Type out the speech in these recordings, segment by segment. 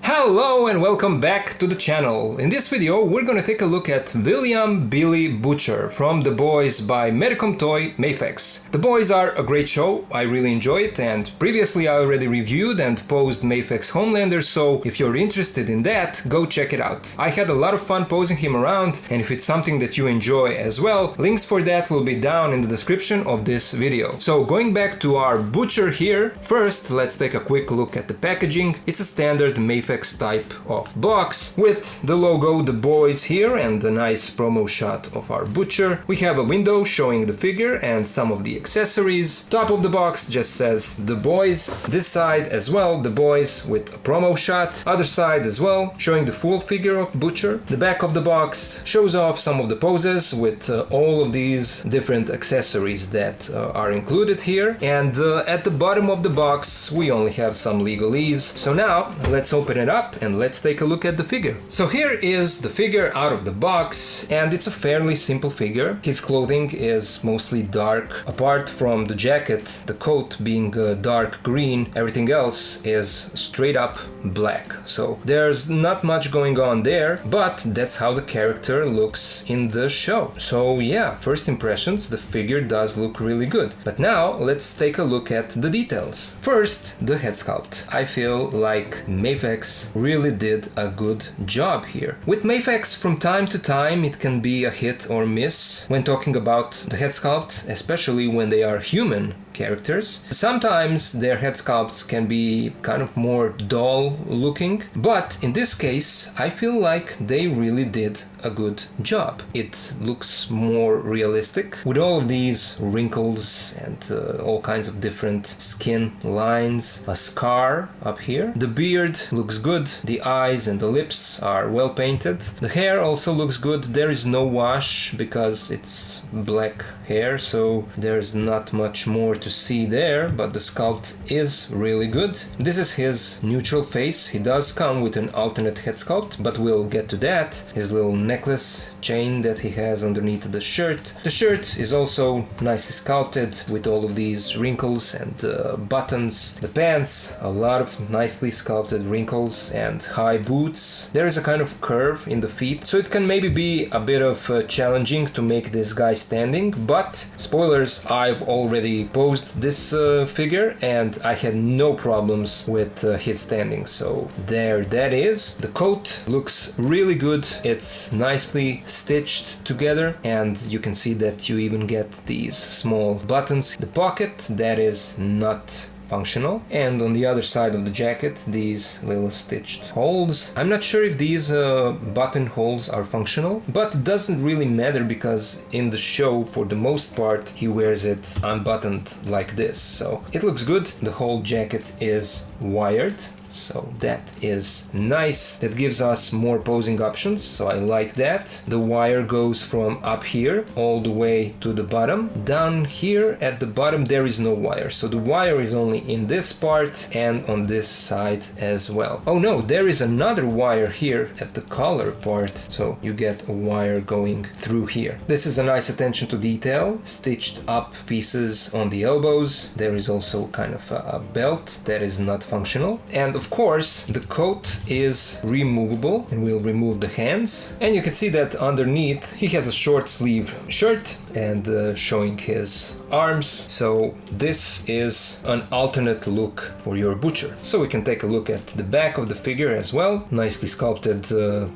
Hello and welcome back to the channel. In this video we're gonna take a look at William Billy Butcher from The Boys by Medicom toy MAFEX. The Boys are a great show, I really enjoy it, and previously I already reviewed and posed MAFEX Homelander, so if you're interested in that, go check it out. I had a lot of fun posing him around, and if it's something that you enjoy as well, links for that will be down in the description of this video. So going back to our Butcher here, first let's take a quick look at the packaging. It's a standard MAFEX type of box with the logo The Boys here and a nice promo shot of our Butcher. We have a window showing the figure and some of the accessories. Top of the box just says The Boys. This side as well, The Boys with a promo shot. Other side as well, showing the full figure of Butcher. The back of the box shows off some of the poses with all of these different accessories that are included here. And at the bottom of the box we only have some legalese. So now let's open it up and let's take a look at the figure. So here is the figure out of the box, and it's a fairly simple figure. His clothing is mostly dark. Apart from the jacket, the coat being dark green, everything else is straight up black. So there's not much going on there, but that's how the character looks in the show. So yeah, first impressions, the figure does look really good. But now let's take a look at the details. First, the head sculpt. I feel like MAFEX really did a good job here. With MAFEX, from time to time it can be a hit or miss when talking about the head sculpt, especially when they are human characters. Sometimes their head sculpts can be kind of more dull looking, but in this case I feel like they really did a good job. It looks more realistic with all of these wrinkles and all kinds of different skin lines, a scar up here. The beard looks good, the eyes and the lips are well painted. The hair also looks good. There is no wash because it's black hair, so there's not much more to see there, but the sculpt is really good. This is his neutral face. He does come with an alternate head sculpt, but we'll get to that. His little necklace chain that he has underneath the shirt. The shirt is also nicely sculpted with all of these wrinkles and buttons. The pants, a lot of nicely sculpted wrinkles and high boots. There is a kind of curve in the feet, so it can maybe be a bit of challenging to make this guy standing, but spoilers, I've already posed this figure and I had no problems with his standing, so there that is. The coat looks really good. It's nicely stitched together and you can see that you even get these small buttons. The pocket, that is not functional, and on the other side of the jacket these little stitched holes. I'm not sure if these button holes are functional, but it doesn't really matter because in the show for the most part he wears it unbuttoned like this, so it looks good. The whole jacket is wired, so that is nice. That gives us more posing options, so I like that. The wire goes from up here all the way to the bottom. Down here at the bottom there is no wire, so the wire is only in this part and on this side as well. Oh no, there is another wire here at the collar part, so you get a wire going through here. This is a nice attention to detail. Stitched up pieces on the elbows. There is also kind of a belt that is not functional, and of course the coat is removable, and we'll remove the hands, and you can see that underneath he has a short sleeve shirt and showing his arms, so this is an alternate look for your Butcher. So we can take a look at the back of the figure as well. Nicely sculpted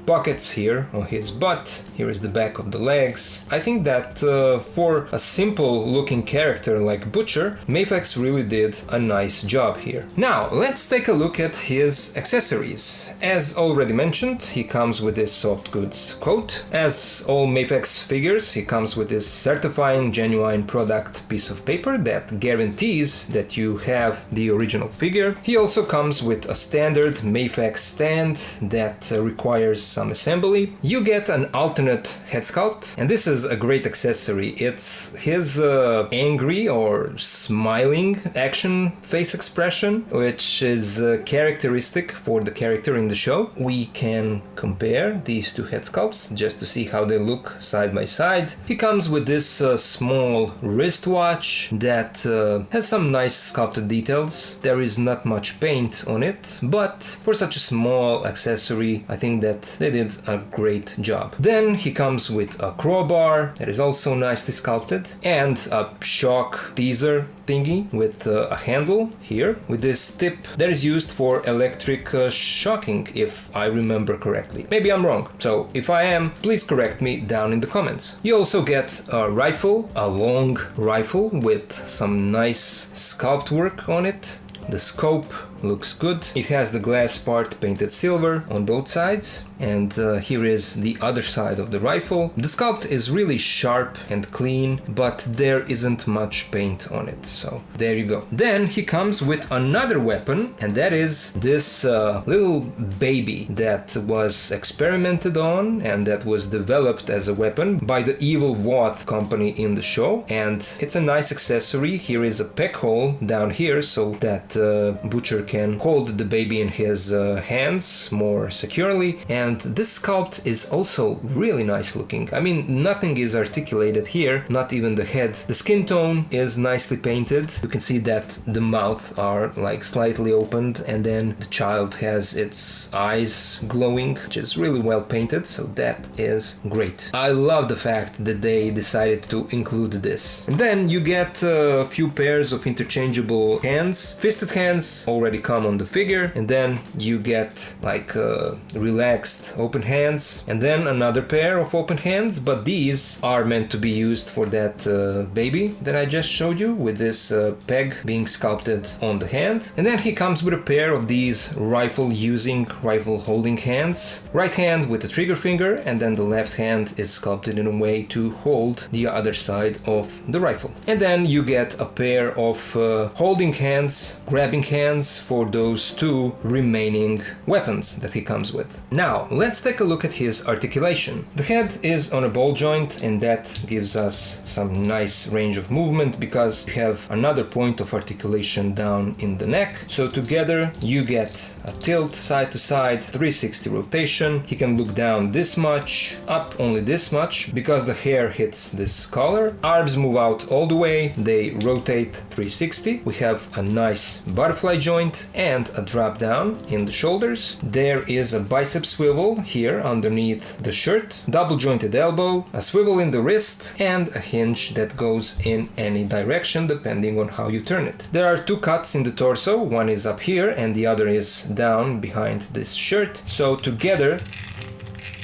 pockets here on his butt. Here is the back of the legs. I think that for a simple looking character like Butcher, MAFEX really did a nice job here. Now let's take a look at his accessories. As already mentioned, he comes with this soft goods coat. As all MAFEX figures, he comes with this certifying genuine product piece of paper that guarantees that you have the original figure. He also comes with a standard MAFEX stand that requires some assembly. You get an alternate head sculpt, and this is a great accessory. It's his angry or smiling action face expression, which is characteristic for the character in the show. We can compare these two head sculpts just to see how they look side by side. He comes with this this small wristwatch that has some nice sculpted details. There is not much paint on it, but for such a small accessory, I think that they did a great job. Then he comes with a crowbar that is also nicely sculpted, and a shock teaser thingy with a handle here with this tip that is used for electric shocking, if I remember correctly. Maybe I'm wrong, so if I am, please correct me down in the comments. You also get a rifle, a long rifle with some nice sculpt work on it. The scope looks good. It has the glass part painted silver on both sides, and here is the other side of the rifle. The sculpt is really sharp and clean, but there isn't much paint on it, so there you go. Then he comes with another weapon, and that is this little baby that was experimented on and that was developed as a weapon by the Evil Wath company in the show, and it's a nice accessory. Here is a peg hole down here so that Butcher can hold the baby in his hands more securely, and this sculpt is also really nice looking. I mean, nothing is articulated here, not even the head. The skin tone is nicely painted. You can see that the mouth are like slightly opened, and then the child has its eyes glowing, which is really well painted, so that is great. I love the fact that they decided to include this. And then you get a few pairs of interchangeable hands. Fisted hands already come on the figure, and then you get like relaxed open hands, and then another pair of open hands, but these are meant to be used for that baby that I just showed you, with this peg being sculpted on the hand. And then he comes with a pair of these rifle holding hands. Right hand with the trigger finger, and then the left hand is sculpted in a way to hold the other side of the rifle. And then you get a pair of holding hands, grabbing hands for those two remaining weapons that he comes with. Now, let's take a look at his articulation. The head is on a ball joint, and that gives us some nice range of movement because you have another point of articulation down in the neck. So together you get a tilt side to side, 360 rotation. He can look down this much, up only this much because the hair hits this collar. Arms move out all the way, they rotate 360. We have a nice butterfly joint and a drop down in the shoulders. There is a bicep swivel here underneath the shirt, double jointed elbow, a swivel in the wrist, and a hinge that goes in any direction depending on how you turn it. There are two cuts in the torso, one is up here and the other is down behind this shirt, so together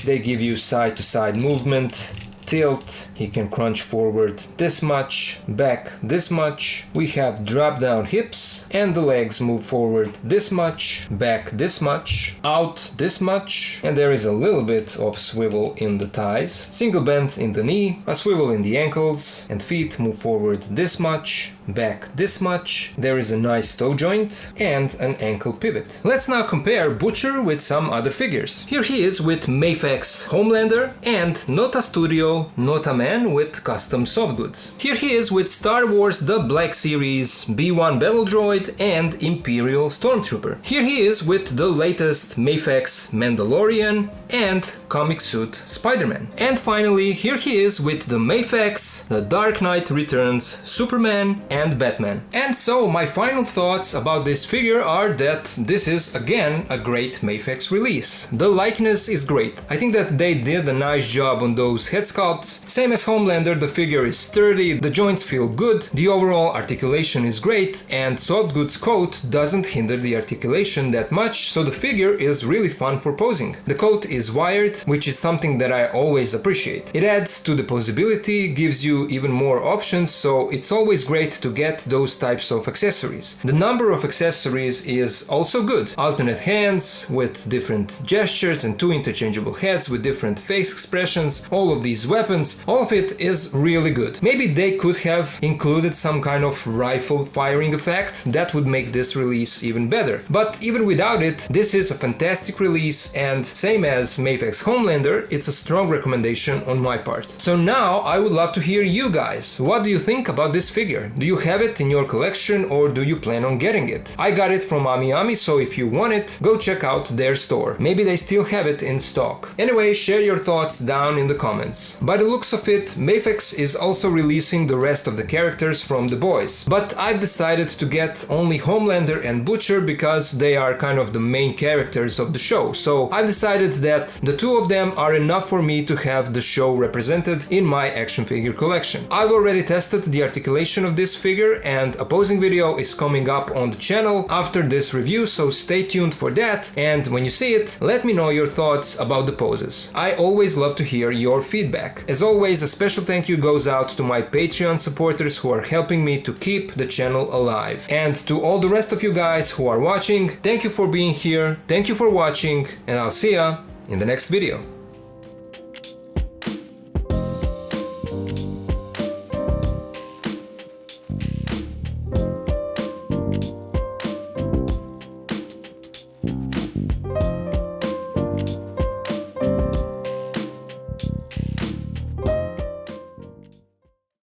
they give you side to side movement. Tilt, he can crunch forward this much, back this much. We have drop down hips, and the legs move forward this much, back this much, out this much, and there is a little bit of swivel in the thighs, single bend in the knee, a swivel in the ankles, and feet move forward this much, back this much. There is a nice toe joint and an ankle pivot. Let's now compare Butcher with some other figures. Here he is with MAFEX Homelander and Nota Studio Nota Man with custom soft goods. Here he is with Star Wars The Black Series, B1 Battle Droid and Imperial Stormtrooper. Here he is with the latest MAFEX Mandalorian and comic suit Spider-Man. And finally, here he is with the MAFEX The Dark Knight Returns Superman and Batman. And so my final thoughts about this figure are that this is again a great MAFEX release. The likeness is great. I think that they did a nice job on those head sculpts. Same as Homelander, the figure is sturdy, the joints feel good, the overall articulation is great, and soft goods coat doesn't hinder the articulation that much, so the figure is really fun for posing. The coat is wired, which is something that I always appreciate. It adds to the posability, gives you even more options, so it's always great to get those types of accessories. The number of accessories is also good. Alternate hands with different gestures and two interchangeable heads with different face expressions, all of these weapons, all of it is really good. Maybe they could have included some kind of rifle firing effect, that would make this release even better. But even without it, this is a fantastic release, and same as MAFEX Homelander, it's a strong recommendation on my part. So now I would love to hear you guys. What do you think about this figure? Do you you have it in your collection or do you plan on getting it? I got it from Ami, so if you want it, go check out their store. Maybe they still have it in stock. Anyway, share your thoughts down in the comments. By the looks of it, MAFEX is also releasing the rest of the characters from The Boys, but I've decided to get only Homelander and Butcher because they are kind of the main characters of the show, so I've decided that the two of them are enough for me to have the show represented in my action figure collection. I've already tested the articulation of this figure and a posing video is coming up on the channel after this review, so stay tuned for that, and when you see it, let me know your thoughts about the poses. I always love to hear your feedback. As always, a special thank you goes out to my Patreon supporters who are helping me to keep the channel alive. And to all the rest of you guys who are watching, thank you for being here, thank you for watching, and I'll see ya in the next video.